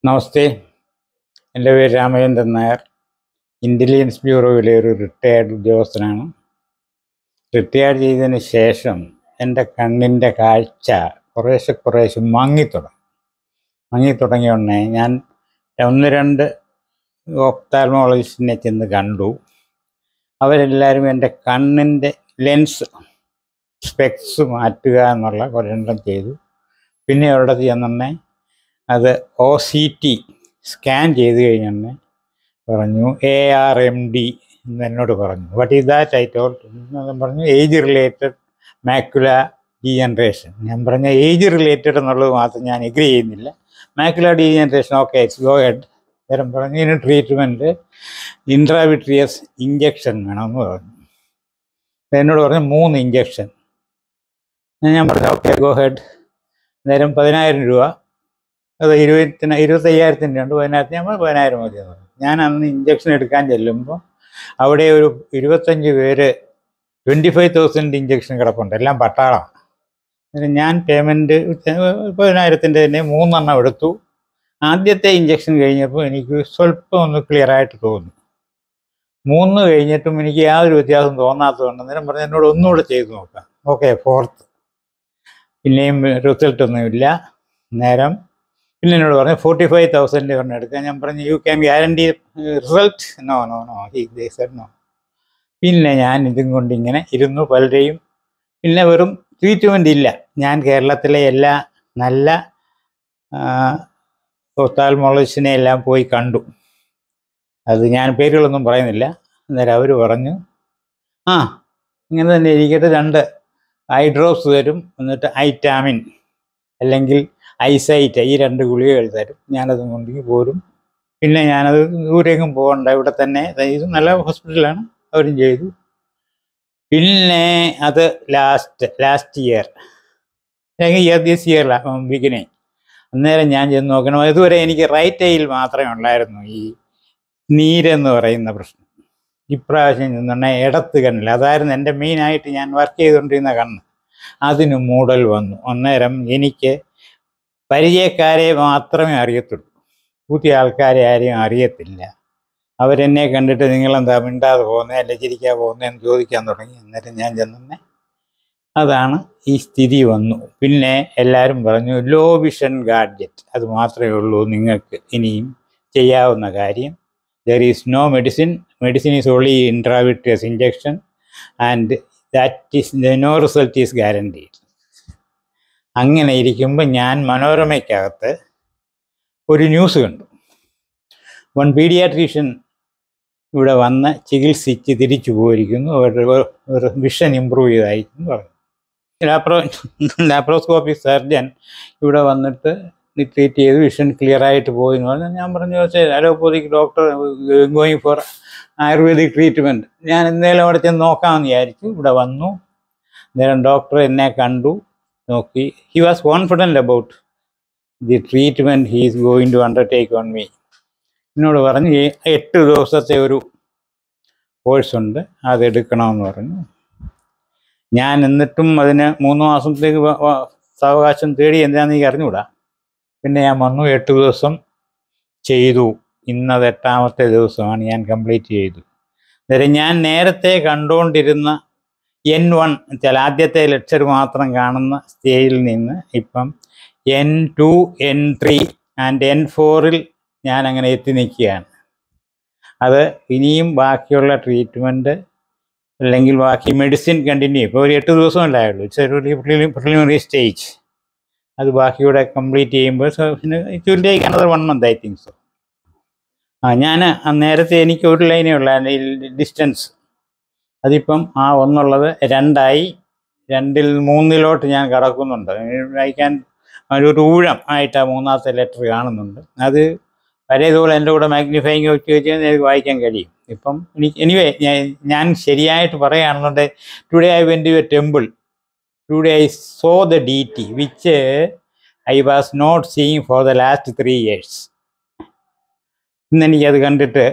നമസ്തേ, എൻ്റെ പേര് രാമചന്ദ്രൻ നായർ. ഇൻ്റലിജൻസ് ബ്യൂറോയിലെ ഒരു റിട്ടയേർഡ് ഉദ്യോഗസ്ഥനാണ്. റിട്ടയർഡ് ചെയ്തതിന് ശേഷം എൻ്റെ കണ്ണിൻ്റെ കാഴ്ച കുറേശ്ശെ മങ്ങിത്തുടങ്ങിയ ഉടനെ ഞാൻ ഒന്ന് രണ്ട് ഓപ്താൽമോളജിസ്റ്റിനെ ചെന്ന് കണ്ടു. അവരെല്ലാവരും എൻ്റെ കണ്ണിൻ്റെ ലെൻസ് സ്പെക്സ് മാറ്റുക എന്നുള്ള ഒരെണ്ണം ചെയ്തു. പിന്നെ അവിടെ ചെന്നെ അത് OCT സ്കാൻ ചെയ്ത് കഴിഞ്ഞെന്നെ പറഞ്ഞു ARMD എന്ന് എന്നോട് പറഞ്ഞു. What is that I told. പറഞ്ഞു ഏജ് റിലേറ്റഡ് മാക്കുല ഡീജനറേഷൻ. ഞാൻ പറഞ്ഞ ഏജ് റിലേറ്റഡ് എന്നുള്ളത് മാത്രം ഞാൻ എഗ്രി ചെയ്യുന്നില്ല. Macula degeneration okay, it's go head. നേരം പറഞ്ഞു ഇതിന് ട്രീറ്റ്മെൻറ്റ് ഇൻട്രാവിട്രിയസ് ഇഞ്ചക്ഷൻ വേണമെന്ന് പറഞ്ഞു. എന്നോട് പറഞ്ഞു 3 ഇഞ്ചക്ഷൻ. ഞാൻ പറഞ്ഞു ഓക്കെ, ഗോ ഹെഡ്. നേരം 10,000 രൂപ. അത് 25,000 ഉണ്ട്. 10,000 ഞാൻ 10,000 മതി എന്ന് പറഞ്ഞു. ഞാൻ അന്ന് ഇഞ്ചക്ഷൻ എടുക്കാൻ ചെല്ലുമ്പോൾ അവിടെ ഒരു 25 പേര് 25,000 ഇഞ്ചക്ഷൻ കിടപ്പുണ്ട്, എല്ലാം പട്ടാളമാണ്. ഞാൻ പേയ്മെൻറ്റ് 10,000 തന്നെ 3 എണ്ണം എടുത്തു. ആദ്യത്തെ ഇഞ്ചക്ഷൻ കഴിഞ്ഞപ്പോൾ എനിക്ക് സ്വല്പം ഒന്ന് ക്ലിയറായിട്ട് തോന്നി. 3 കഴിഞ്ഞിട്ടും എനിക്ക് യാതൊരു വ്യത്യാസം തോന്നാത്തതുകൊണ്ട് അന്നേരം പറഞ്ഞു എന്നോട് ഒന്നുകൂടെ ചെയ്ത് നോക്കാം. Okay, 4th. പിന്നെയും റിസൾട്ടൊന്നുമില്ല. നേരം പിന്നെ എന്നോട് പറഞ്ഞു 45,000 ഒരെണ്ണം എടുക്കാൻ. ഞാൻ പറഞ്ഞു you can guarantee result? No. They said no. പിന്നെ ഞാൻ ഇതും കൊണ്ട് ഇങ്ങനെ ഇരുന്നു പലരെയും. പിന്നെ വെറും ട്രീറ്റ്മെൻ്റ് ഇല്ല. ഞാൻ കേരളത്തിലെ എല്ലാ നല്ല ഒഫ്താൽമോളജിസ്റ്റിനെ എല്ലാം പോയി കണ്ടു. അത് ഞാൻ പേരുകളൊന്നും പറയുന്നില്ല. അന്നേരം അവർ പറഞ്ഞു ഇങ്ങനെ തന്നെ ഇരിക്കട്ടെ, 2 ഐ ഡ്രോപ്സ് തരും, എന്നിട്ട് ഐറ്റാമിൻ അല്ലെങ്കിൽ ഐസൈറ്റ്, ഈ 2 ഗുളികകൾ തരും. ഞാനതും കൊണ്ടെങ്കിൽ പോരും. പിന്നെ ഞാനത് ദൂരേക്കും പോകണ്ട, ഇവിടെ തന്നെ, ഇത് നല്ല ഹോസ്പിറ്റലാണ്, അവരും ചെയ്തു. പിന്നെ അത് last year this year beginning. അന്നേരം ഞാൻ ചെന്ന് നോക്കണം. ഇതുവരെ എനിക്ക് റൈറ്റ് ഐയിൽ മാത്രമേ ഉണ്ടായിരുന്നു ഈ നീരെന്ന് പറയുന്ന പ്രശ്നം. ഇപ്രാവശ്യം ചെന്നുണ്ടെങ്കിൽ ഇടത്ത് കണ്ണിൽ, അതായിരുന്നു എൻ്റെ മെയിനായിട്ട് ഞാൻ വർക്ക് ചെയ്തുകൊണ്ടിരുന്ന കണ്ണ്, അതിന് മൂടൽ വന്നു. അന്നേരം എനിക്ക് പരിചയക്കാരെ മാത്രമേ അറിയത്തുള്ളൂ, പുതിയ ആൾക്കാരെ ആരെയും അറിയത്തില്ല. അവരെന്നെ കണ്ടിട്ട് നിങ്ങളെന്താ മിണ്ടാതെ പോകുന്നത്, അല്ലെ ചിരിക്കാൻ പോകുന്നതെന്ന് ചോദിക്കാൻ തുടങ്ങി. അന്നേരം ഞാൻ ചെന്നെ അതാണ് ഈ സ്ഥിതി വന്നു. പിന്നെ എല്ലാവരും പറഞ്ഞു ലോ വിഷൻ ഗാഡ്ജറ്റ്, അത് മാത്രമേ ഉള്ളൂ നിങ്ങൾക്ക് ഇനിയും ചെയ്യാവുന്ന കാര്യം. There is no medicine is only intravitreous injection and that is no result is guaranteed. അങ്ങനെ ഇരിക്കുമ്പോൾ ഞാൻ മനോരമയ്ക്കകത്ത് ഒരു ന്യൂസ് കണ്ടു. 1 പീഡിയാട്രീഷ്യൻ ഇവിടെ വന്ന് ചികിത്സിച്ച് തിരിച്ചു പോയിരിക്കുന്നു, ഒരു വിഷൻ ഇമ്പ്രൂവ് ചെയ്തായിരിക്കുന്നു പറഞ്ഞു. ലാപ്രോസ്കോപ്പി സർജൻ ഇവിടെ വന്നിട്ട് ട്രീറ്റ് ചെയ്ത് വിഷൻ ക്ലിയർ ആയിട്ട് പോയി എന്ന് പറഞ്ഞു. ഞാൻ പറഞ്ഞു allopathic doctor going for ayurvedic treatment. ഞാൻ എന്തെങ്കിലും അവിടെ ചെന്ന് നോക്കാമെന്ന് വിചാരിച്ചു. ഇവിടെ വന്നു. അന്നേരം ഡോക്ടർ എന്നെ കണ്ടു, നോക്കി. He was confident about the treatment he is going to undertake on me. എന്നോട് പറഞ്ഞു 8 ദിവസത്തെ ഒരു കോഴ്സുണ്ട്, അതെടുക്കണമെന്ന് പറഞ്ഞു. ഞാൻ എന്നിട്ടും അതിന് 3 മാസത്തേക്ക് സാവകാശം തേടി. എന്താണെന്ന് എനിക്ക് അറിഞ്ഞുകൂടാ. പിന്നെ ഞാൻ വന്നു, 8 ദിവസം ചെയ്തു. ഇന്നത് 8ാമത്തെ ദിവസമാണ്, ഞാൻ കംപ്ലീറ്റ് ചെയ്തു. അന്നേരം ഞാൻ നേരത്തെ കണ്ടുകൊണ്ടിരുന്ന N1 വെച്ചാൽ ആദ്യത്തെ ലെക്ചർ മാത്രം കാണുന്ന സ്റ്റേജിൽ നിന്ന് ഇപ്പം N2, N3 ആൻഡ് N4 ഞാൻ അങ്ങനെ എത്തി നിൽക്കുകയാണ്. അത് ഇനിയും ബാക്കിയുള്ള ട്രീറ്റ്മെൻറ്റ് അല്ലെങ്കിൽ ബാക്കി മെഡിസിൻ കണ്ടിന്യൂ. ഇപ്പോൾ ഒരു 8 ദിവസമല്ലേ ആയുള്ളൂ. ഇറ്റ്സ് ഒരു പ്രിലിമിനറി സ്റ്റേജ്. അത് ബാക്കിയൂടെ കംപ്ലീറ്റ് ചെയ്യുമ്പോൾ it will take another 1 month I think so. ഞാൻ നേരത്തെ എനിക്ക് ഒരു ലൈനേ ഉള്ളായിരുന്നു ഡിസ്റ്റൻസ്. അതിപ്പം ഒന്നുള്ളത് 2ആയി. 2ൽ 3ലോട്ട് ഞാൻ കടക്കുന്നുണ്ട്. വായിക്കാൻ ഒരു ഊഴം ആയിട്ടാണ് 3ാമത്തെ ലെറ്റർ കാണുന്നുണ്ട്. അത് പഴയതുപോലെ എൻ്റെ കൂടെ മാഗ്നിഫൈങ് വെച്ച് എനിക്ക് വായിക്കാൻ കഴിയും. ഇപ്പം എനിവേ ഞാൻ ശരിയായിട്ട് പറയുകയാണെന്നുണ്ടെങ്കിൽ today I went to a temple. Today I saw the deity which I was not seeing for the last 3 years. ഇന്നെനിക്കത് കണ്ടിട്ട്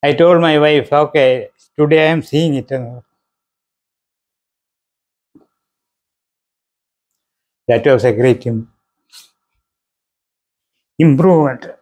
I told my wife, okay, today I am seeing it. That was a great improvement.